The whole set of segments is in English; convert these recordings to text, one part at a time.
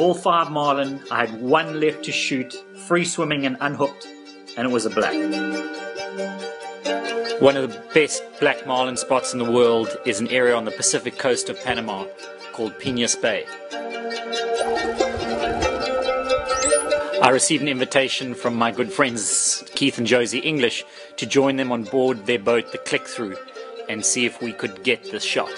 of all 5 marlin, I had 1 left to shoot, free swimming and unhooked, and it was a black. One of the best black marlin spots in the world is an area on the Pacific coast of Panama called Peñas Bay. I received an invitation from my good friends Keith and Josie English to join them on board their boat, the Click Through, and see if we could get this shot.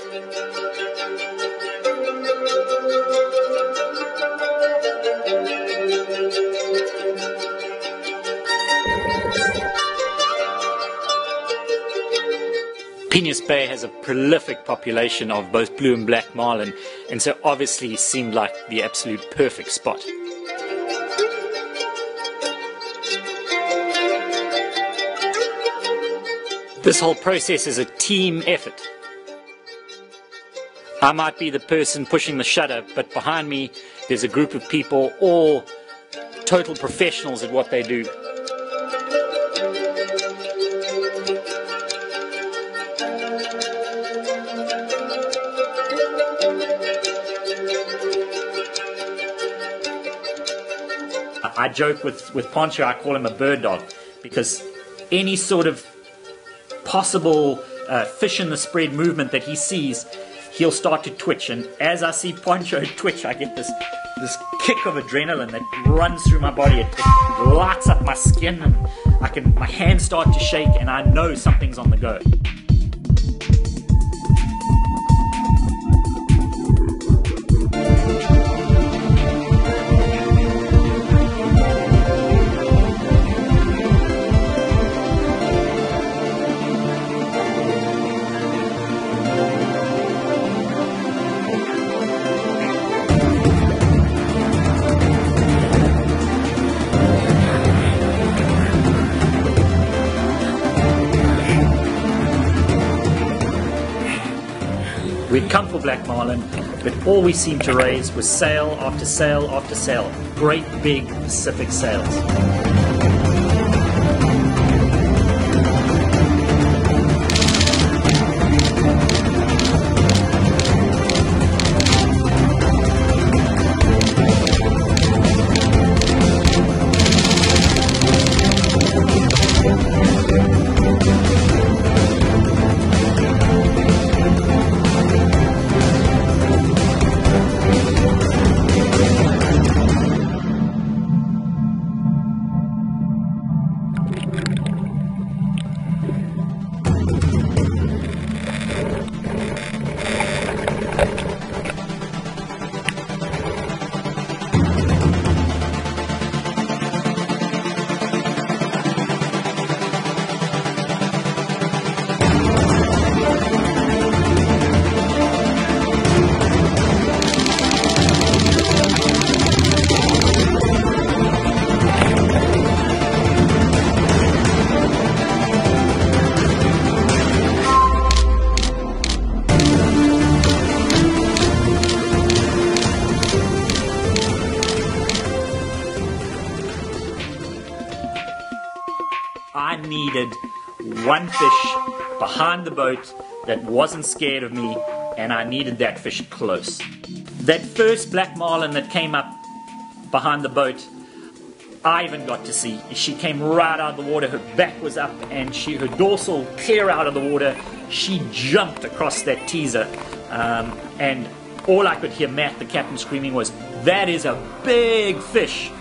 Peñas Bay has a prolific population of both blue and black marlin, and so obviously seemed like the absolute perfect spot. This whole process is a team effort. I might be the person pushing the shutter, but behind me there's a group of people, all total professionals at what they do. I joke with Poncho, I call him a bird dog, because any sort of possible fish in the spread movement that he sees, he'll start to twitch, and as I see Poncho twitch, I get this kick of adrenaline that runs through my body. It lights up my skin, and my hands start to shake, and I know something's on the go. We'd come for black marlin, but all we seemed to raise was sail after sail after sail. Great big Pacific sails. I needed one fish behind the boat that wasn't scared of me, and I needed that fish close. That first black marlin that came up behind the boat, I even got to see. She came right out of the water, her back was up, and her dorsal clear out of the water. She jumped across that teaser, and all I could hear Matt, the captain, screaming was, "That is a big fish!"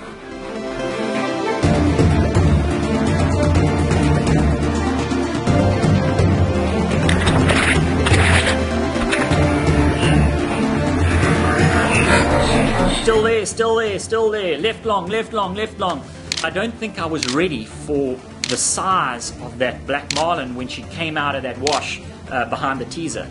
Still there, still there, still there. Left long, left long, left long. I don't think I was ready for the size of that black marlin when she came out of that wash behind the teaser.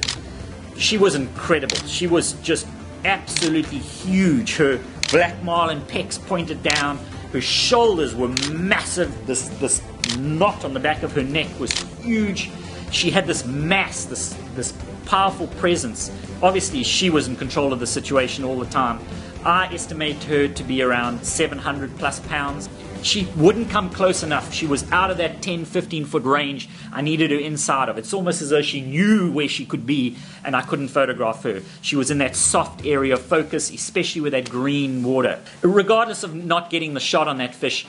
She was incredible. She was just absolutely huge. Her black marlin pecs pointed down. Her shoulders were massive. This knot on the back of her neck was huge. She had this mass, this powerful presence. Obviously, she was in control of the situation all the time. I estimate her to be around 700 plus pounds. She wouldn't come close enough. She was out of that 10-15 foot range I needed her inside of. It's almost as though she knew where she could be and I couldn't photograph her. She was in that soft area of focus, especially with that green water. Regardless of not getting the shot on that fish,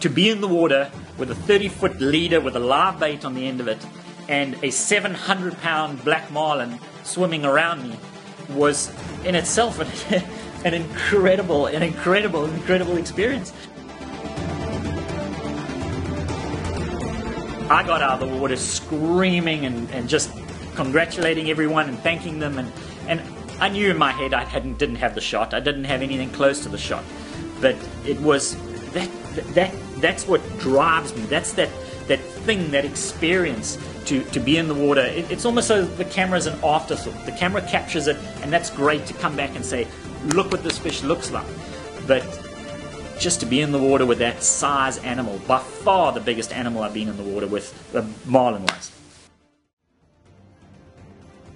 to be in the water with a 30-foot leader with a live bait on the end of it and a 700-pound black marlin swimming around me was in itself an incredible experience. I got out of the water screaming and just congratulating everyone and thanking them, and I knew in my head I didn't have the shot. I didn't have anything close to the shot, but it was that's what drives me. That's that thing, that experience to be in the water. It's almost so the camera's an afterthought. The camera captures it, and that's great to come back and say, look what this fish looks like. But just to be in the water with that size animal, by far the biggest animal I've been in the water with, the marlin was.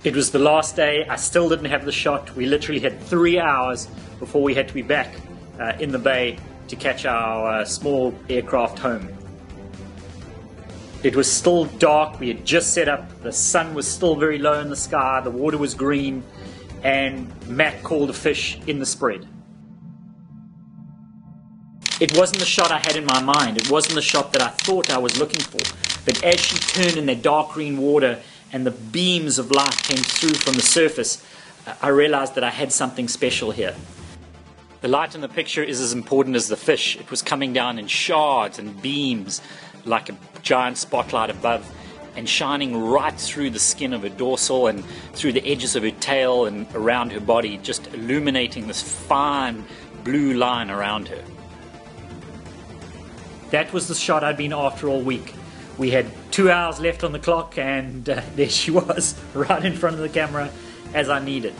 It was the last day. I still didn't have the shot. We literally had 3 hours before we had to be back in the bay to catch our small aircraft home. It was still dark. We had just set up. The sun was still very low in the sky. The water was green, and Matt called a fish in the spread. It wasn't the shot I had in my mind. It wasn't the shot that I thought I was looking for. But as she turned in that dark green water and the beams of light came through from the surface, I realized that I had something special here. The light in the picture is as important as the fish. It was coming down in shards and beams like a giant spotlight above, and shining right through the skin of her dorsal and through the edges of her tail and around her body, just illuminating this fine blue line around her. That was the shot I'd been after all week. We had 2 hours left on the clock, and there she was, right in front of the camera as I needed.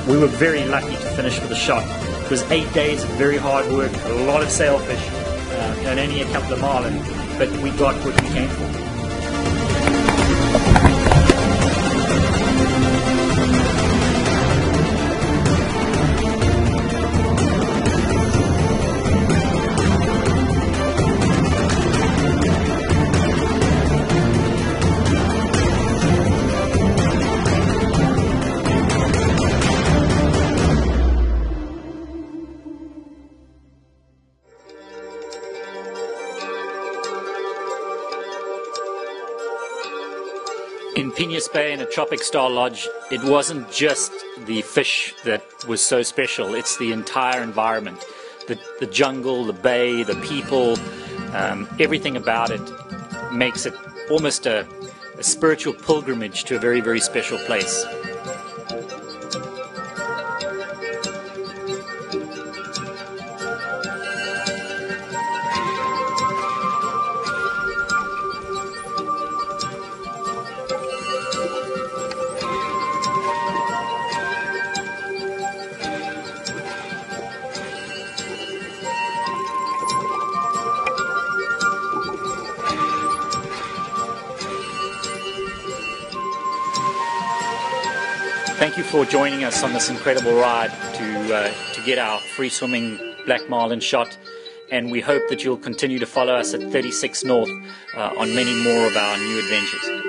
We were very lucky to finish with a shot. It was 8 days of very hard work, a lot of sailfish, and only a couple of marlin, but we got what we came for. In Piñas Bay in a Tropic Star Lodge, it wasn't just the fish that was so special, it's the entire environment. The jungle, the bay, the people, everything about it makes it almost a spiritual pilgrimage to a very, very special place. Thank you for joining us on this incredible ride to get our free swimming black marlin shot, and we hope that you'll continue to follow us at 36 North on many more of our new adventures.